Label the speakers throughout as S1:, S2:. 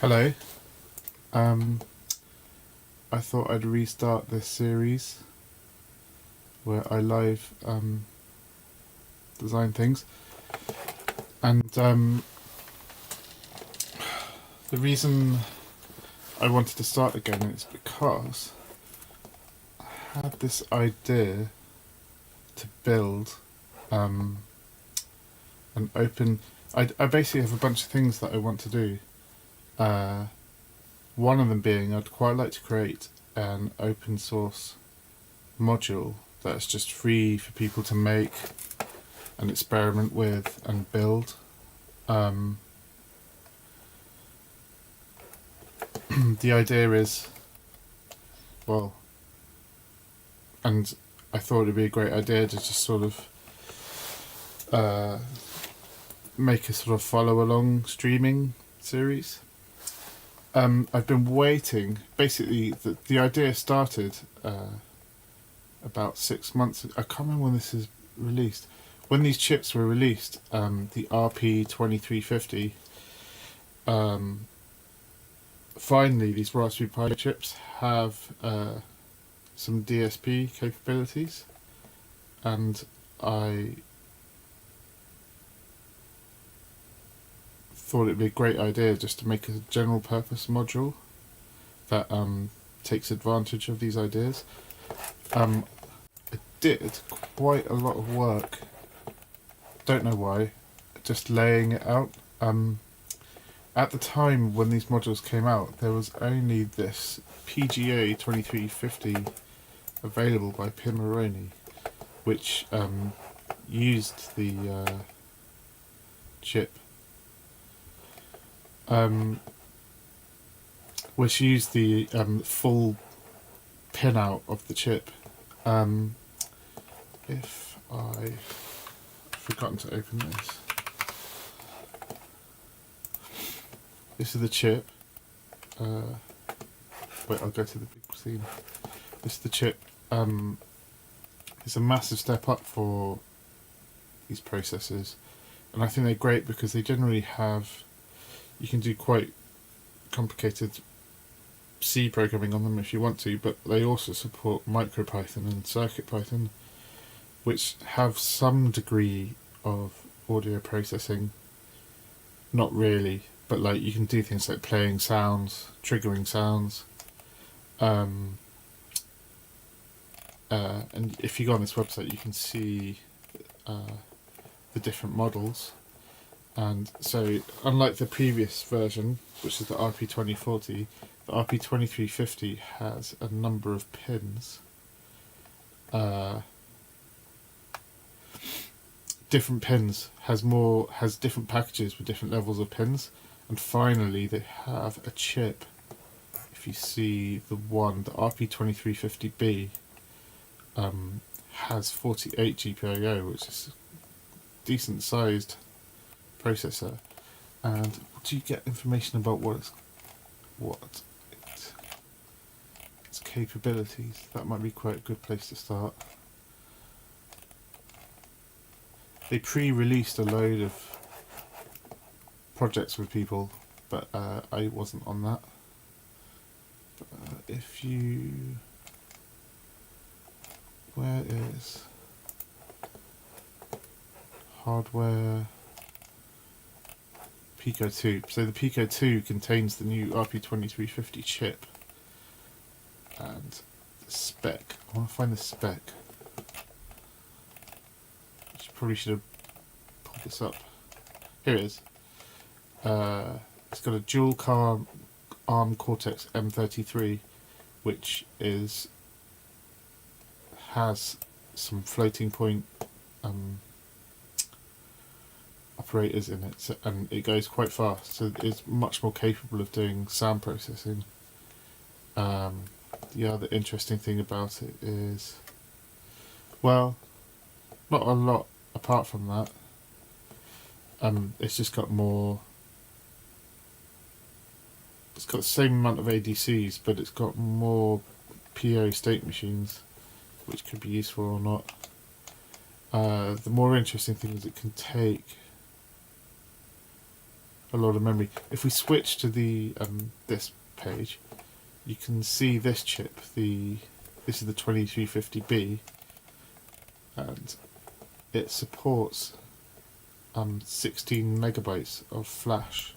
S1: Hello. Um, I thought I'd restart this series where I live design things, and the reason I wanted to start again is because I had this idea to build an open. I basically have a bunch of things that I want to do. One of them being I'd quite like to create an open source module that's just free for people to make and experiment with and build. The idea is, well, and I thought it'd be a great idea to just sort of make a sort of follow along streaming series. I've been waiting. Basically, the idea started about 6 months. I can't remember when this is released. When these chips were released, the RP2350. Finally, these Raspberry Pi chips have some DSP capabilities, and I thought it'd be a great idea just to make a general purpose module that takes advantage of these ideas. I did quite a lot of work, don't know why, just laying it out. At the time when these modules came out, there was only this PGA 2350 available by Pimoroni, which used the chip, which used the full pinout of the chip. If I've forgotten to open this. This is the chip. Wait, I'll go to the big scene. This is the chip. It's a massive step up for these processors, and I think they're great because they generally have. You can do quite complicated C programming on them if you want to, but they also support MicroPython and CircuitPython, which have some degree of audio processing. Not really, but like you can do things like playing sounds, triggering sounds, and if you go on this website you can see the different models. And so unlike the previous version, which is the RP2040, the RP2350 has a number of pins, different pins, has different packages with different levels of pins. And finally they have a chip. If you see the RP2350B has 48 GPIO, which is a decent sized processor. And do you get information about its capabilities? That might be quite a good place to start. They pre-released a load of projects with people, but I wasn't on that. But, where is hardware? Pico 2. So the Pico 2 contains the new RP2350 chip, and the spec. I want to find the spec. Probably should have pulled this up. Here it is. It's got a dual ARM Cortex M33, which has some floating point operators in it, and it goes quite fast, so it's much more capable of doing sound processing. The other interesting thing about it is, well, not a lot apart from that. It's just got more. It's got the same amount of ADCs, but it's got more PO state machines, which could be useful or not. The more interesting thing is it can take a lot of memory. If we switch to the this page, you can see this chip. This is the 2350B, and it supports 16 megabytes of flash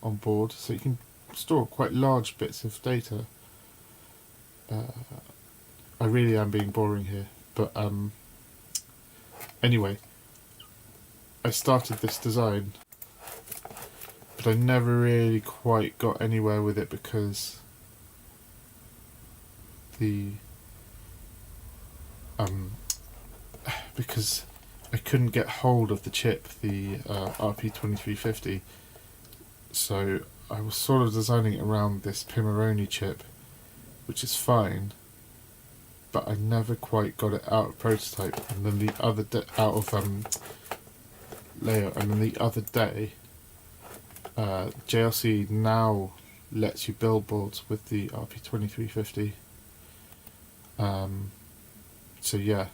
S1: on board, so you can store quite large bits of data. I really am being boring here, but anyway, I started this design, but I never really quite got anywhere with it because because I couldn't get hold of the chip, the RP2350. So I was sort of designing it around this Pimoroni chip, which is fine, but I never quite got it out of prototype. And then the other out of layout, and then the other day, JLC now lets you build boards with the RP2350. So yeah,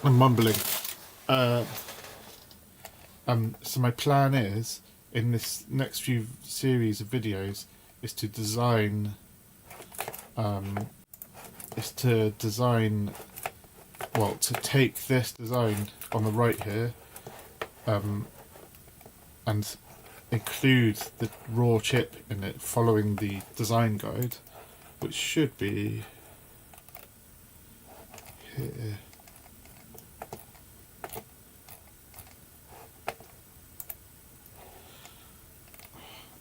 S1: I'm mumbling. So my plan is, in this next few series of videos, is to design, well, to take this design on the right here, and include the raw chip in it, following the design guide, which should be here.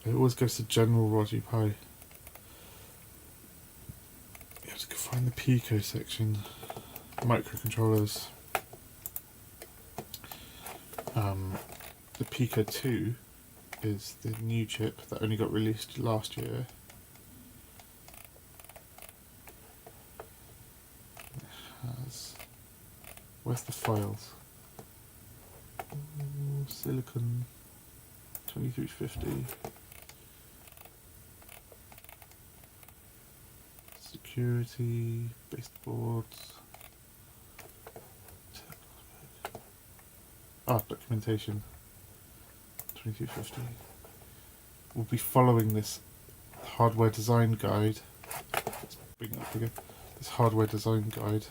S1: It always goes to General Raspberry Pi. You have to go find the Pico section. Microcontrollers. The Pico 2 is the new chip that only got released last year. It has... Where's the files? Ooh, Silicon 2350. Security, baseboards. Documentation. 2250. We'll be following this hardware design guide. Let's bring it up again. This hardware design guide.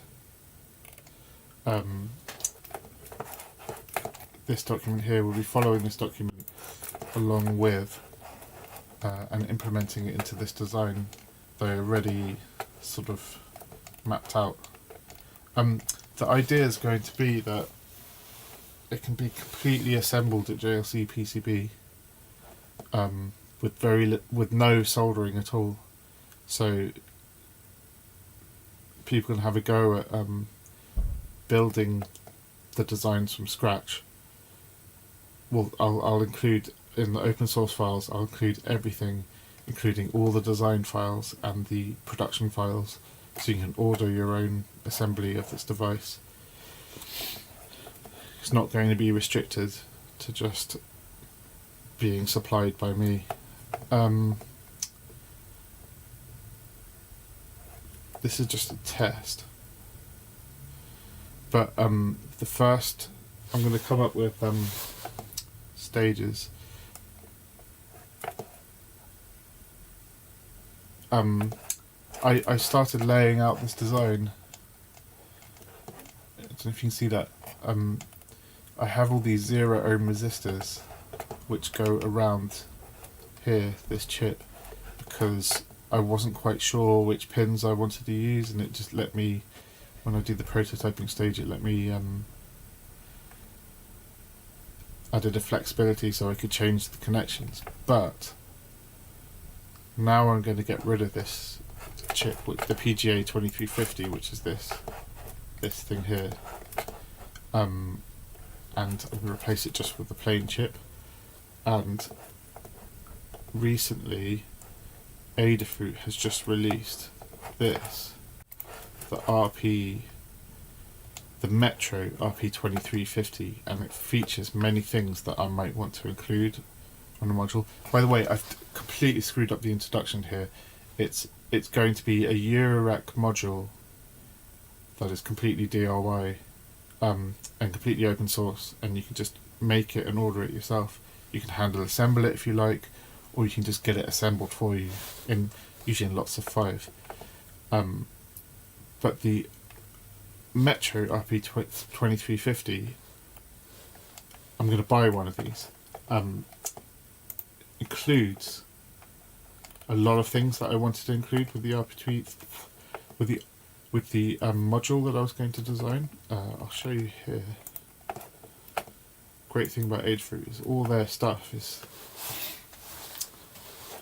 S1: This document here, we'll be following this document along with and implementing it into this design that I already sort of mapped out. The idea is going to be that it can be completely assembled at JLC PCB with no soldering at all, so people can have a go at building the designs from scratch. Well, I'll include in the open source files, I'll include everything, including all the design files and the production files, so you can order your own assembly of this device. It's not going to be restricted to just being supplied by me. This is just a test, but the first, I'm going to come up with stages. I started laying out this design. I don't know if you can see that. I have all these 0 ohm resistors which go around here, this chip, because I wasn't quite sure which pins I wanted to use, and it just let me, when I did the prototyping stage, it let me added a flexibility so I could change the connections. But now I'm going to get rid of this chip with the PGA 2350, which is this thing here, and I'm going to replace it just with the plain chip. And recently Adafruit has just released this, the Metro RP2350, and it features many things that I might want to include on the module. By the way, I've completely screwed up the introduction here. It's going to be a Eurorack module that is completely DIY and completely open source, and you can just make it and order it yourself. You can handle assemble it if you like, or you can just get it assembled for you, usually in lots of 5. But the Metro RP2350, I'm going to buy one of these, includes a lot of things that I wanted to include with the RP with the module that I was going to design. I'll show you here. Great thing about Adafruit is all their stuff is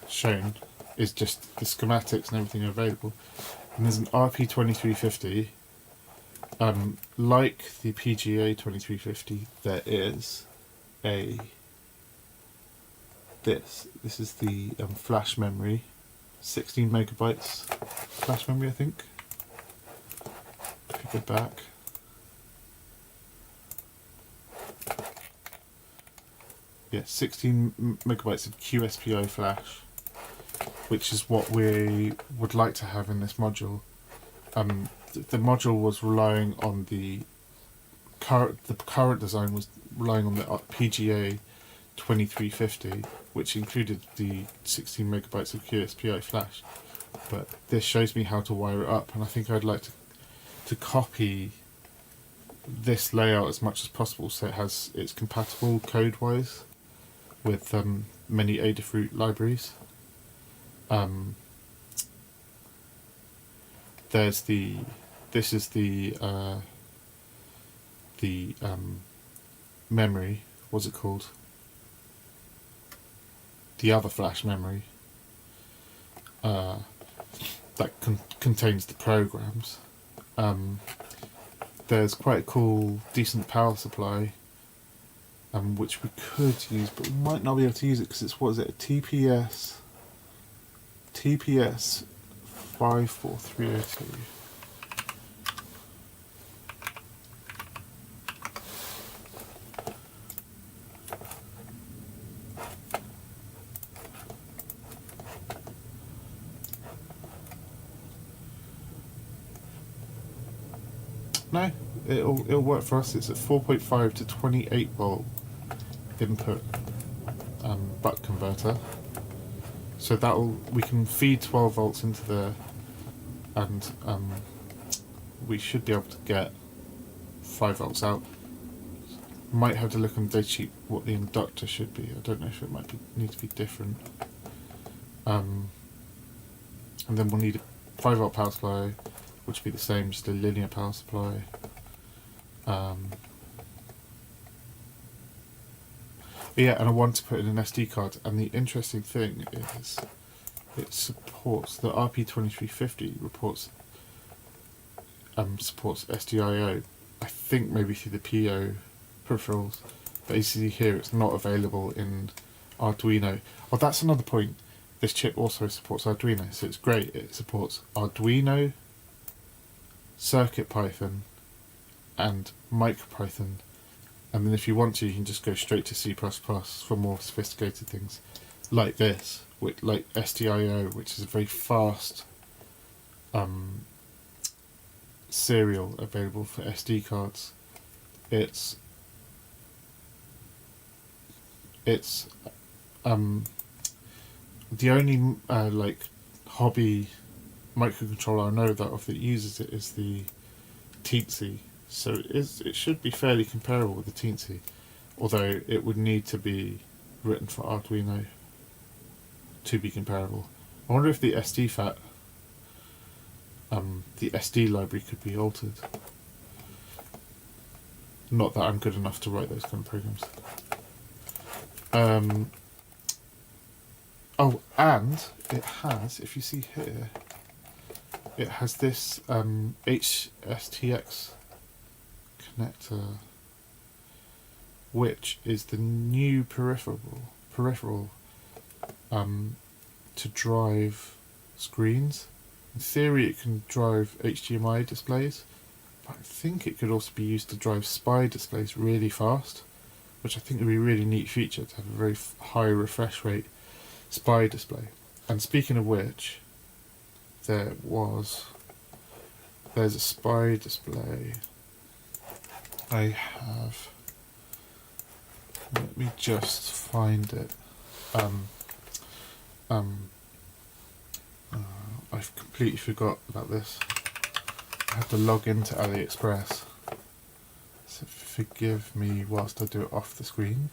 S1: shown, is just the schematics and everything available. And there's an RP2350, like the PGA 2350, there is this is the flash memory, 16 megabytes flash memory, I think. If you go back, yeah, 16 megabytes of QSPI flash, which is what we would like to have in this module. The module was relying on the current design was relying on the PGA 2350, which included the 16 megabytes of QSPI flash. But this shows me how to wire it up, and I think I'd like to copy this layout as much as possible, so it's compatible code-wise with many Adafruit libraries. This is the memory. What's it called? The other flash memory that contains the programs. There's quite a cool, decent power supply, which we could use, but we might not be able to use it because it's, what is it, a TPS 54302. No, it'll work for us. It's a 4.5 to 28 volt input buck converter. So we can feed 12 volts into there, and we should be able to get 5 volts out. Might have to look on the datasheet what the inductor should be. I don't know if it need to be different. And then we'll need a 5 volt power supply, which would be the same, just a linear power supply. Yeah, and I want to put in an SD card, and the interesting thing is it supports, the RP2350 supports SDIO, I think maybe through the PO peripherals, but as you see here it's not available in Arduino. Oh, that's another point. This chip also supports Arduino, so it's great. It supports Arduino, CircuitPython and MicroPython, and then if you want to, you can just go straight to C++ for more sophisticated things like this, like SDIO, which is a very fast serial available for SD cards. It's the only like hobby microcontroller I know that uses it is the Teensy, so it should be fairly comparable with the Teensy, although it would need to be written for Arduino to be comparable. I wonder if the SD library could be altered. Not that I'm good enough to write those kind of programs. Oh, and it has, if you see here, it has this HSTX connector, which is the new peripheral to drive screens. In theory it can drive HDMI displays, but I think it could also be used to drive SPI displays really fast, which I think would be a really neat feature, to have a very high refresh rate SPI display. And speaking of which, there's a SPI display. I have Let me just find it. I've completely forgot about this. I have to log into AliExpress, so forgive me whilst I do it off the screen.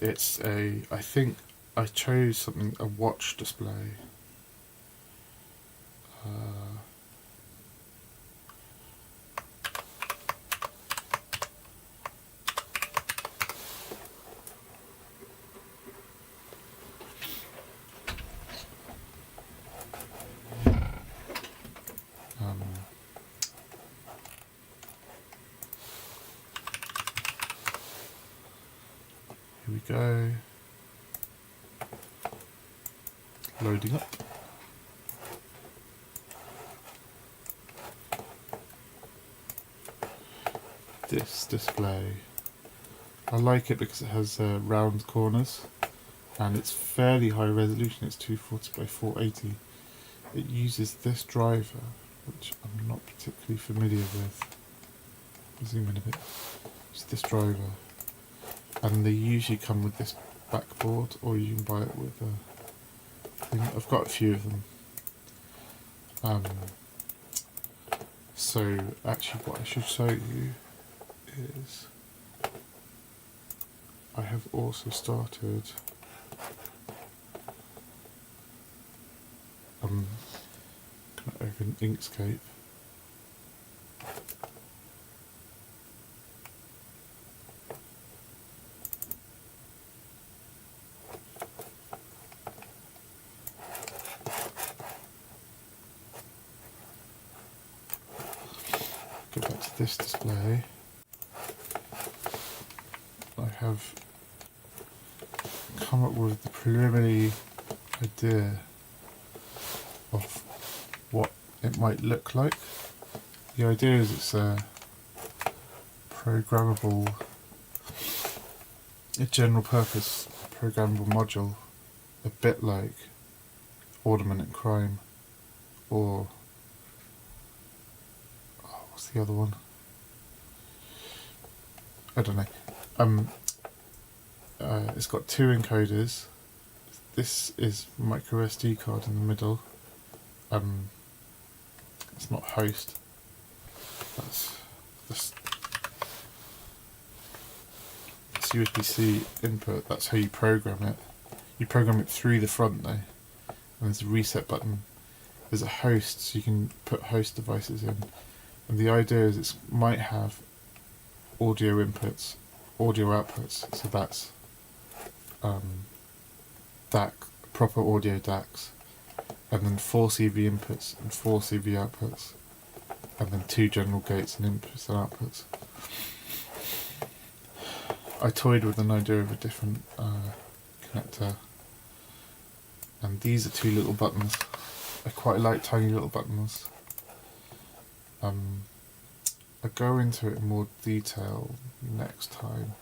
S1: It's I think I chose something, a watch display. Here we go. Loading up. This display, I like it because it has round corners and it's fairly high resolution. It's 240 by 480. It uses this driver, which I'm not particularly familiar with. I'll zoom in a bit. It's this driver, and they usually come with this backboard, or you can buy it with a thing. I've got a few of them. So actually, what I should show you is I have also started going to open Inkscape. Go back to this display. I have come up with the preliminary idea of what it might look like. The idea is it's a programmable, a general purpose programmable module, a bit like Ornament and Crime, or what's the other one? I don't know. It's got two encoders. This is micro SD card in the middle. It's not host. That's this. It's USB-C input. That's how you program it. You program it through the front though. And there's a reset button. There's a host, so you can put host devices in. And the idea is it might have audio inputs, audio outputs. So that's DAC, proper audio DACs, and then 4 CV inputs and 4 CV outputs, and then 2 general gates and inputs and outputs. I toyed with an idea of a different connector, and these are 2 little buttons. I quite like tiny little buttons. I'll go into it in more detail next time.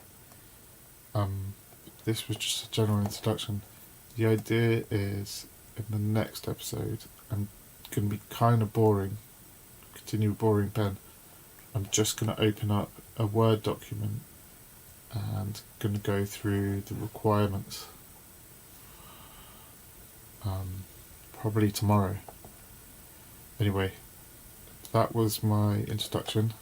S1: This was just a general introduction. The idea is, in the next episode, I'm going to be kind of boring, continue boring pen. I'm just going to open up a Word document and going to go through the requirements. Probably tomorrow. Anyway, that was my introduction.